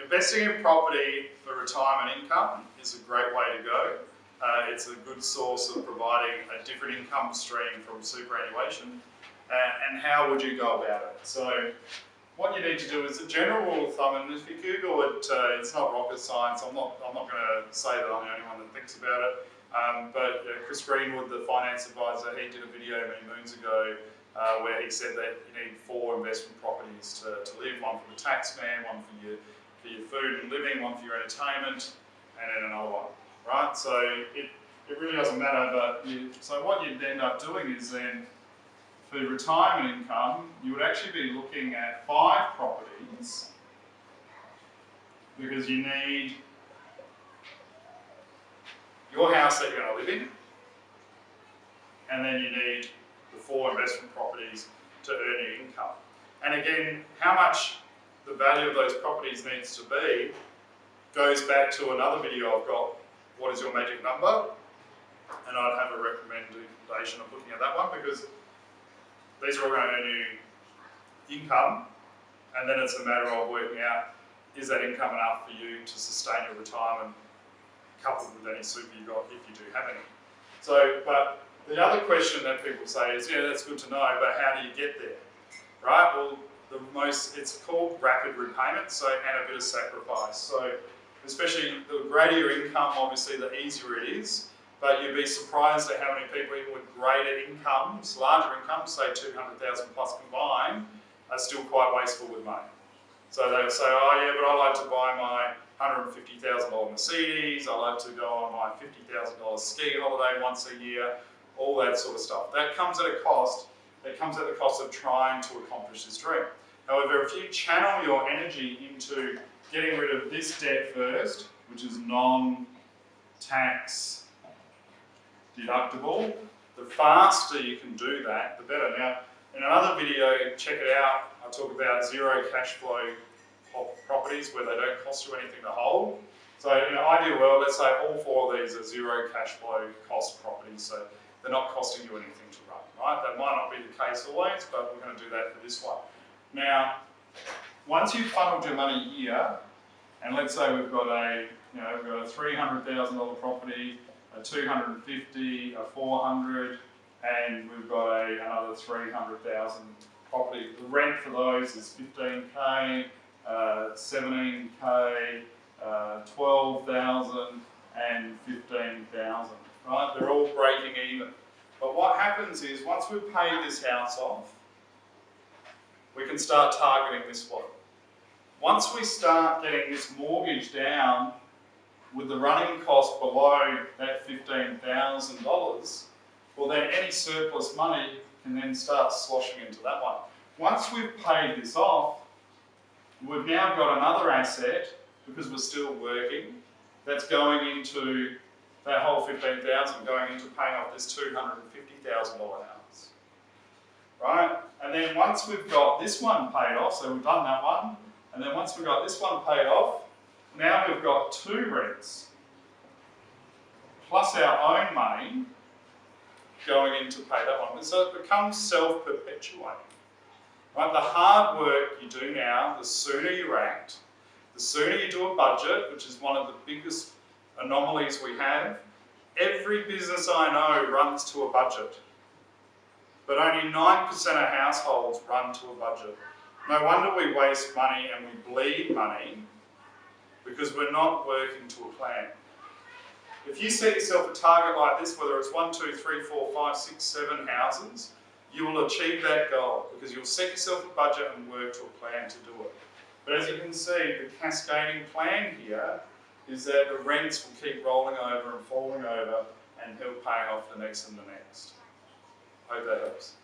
Investing in property for retirement income is a great way to go. It's a good source of providing a different income stream from superannuation. And how would you go about it? So what you need to do is a general rule of thumb, and if you Google it, it's not rocket science. I'm not going to say that I'm the only one that thinks about it. But Chris Greenwood, the finance advisor, he did a video many moons ago where he said that you need 4 investment properties to live: one for the tax man, one for your food and living, one for your entertainment, and then another one. Right? So it really doesn't matter. But so what you'd end up doing is then, for retirement income, you would actually be looking at 5 properties, because you need your house that you're going to live in, and then you need the 4 investment properties to earn your income. And again, how much the value of those properties needs to be goes back to another video I've got, what is your magic number? And I'd have a recommendation of looking at that one, because these are all going to earn you income, and then it's a matter of working out, is that income enough for you to sustain your retirement, coupled with any super you got, if you do have any. So, but the other question that people say is, yeah, that's good to know, but how do you get there? Right? Well, it's called rapid repayment, so, and a bit of sacrifice. So, especially the greater your income, obviously, the easier it is. But you'd be surprised at how many people, even with greater incomes, larger incomes, say 200,000 plus combined, are still quite wasteful with money. So they'll say, oh yeah, but I like to buy my $150,000 Mercedes, I like to go on my $50,000 ski holiday once a year, all that sort of stuff. That comes at a cost. That comes at the cost of trying to accomplish this dream. However, if you channel your energy into getting rid of this debt first, which is non-tax deductible, the faster you can do that, the better. Now, in another video, check it out, I talk about zero cash flow properties where they don't cost you anything to hold. So in an ideal world, let's say all 4 of these are zero cash flow cost properties, so they're not costing you anything to run, right? That might not be the case always, but we're going to do that for this one. Now, once you've funneled your money here, and let's say we've got a $300,000 property, a 250, a 400, and we've got another 300,000 property. The rent for those is 15k, 17k, 12,000, and 15,000. Right? They're all breaking even. But what happens is, once we've paid this house off, we can start targeting this one. Once we start getting this mortgage down with the running cost below that $15,000, well then any surplus money can then start sloshing into that one. Once we've paid this off, we've now got another asset, because we're still working, that's going into that whole $15,000, going into paying off this $250,000 house. Right? And then once we've got this one paid off, so we've done that one, and then once we've got this one paid off, now we've got 2 rents, plus our own money going in to pay that one. So it becomes self-perpetuating. Right? The hard work you do now, the sooner you act, the sooner you do a budget, which is one of the biggest anomalies we have. Every business I know runs to a budget, but only 9% of households run to a budget. No wonder we waste money and we bleed money, because we're not working to a plan. If you set yourself a target like this, whether it's 1, 2, 3, 4, 5, 6, 7 houses, you will achieve that goal, because you'll set yourself a budget and work to a plan to do it. But as you can see, the cascading plan here is that the rents will keep rolling over and falling over and he'll pay off the next and the next. Hope that helps.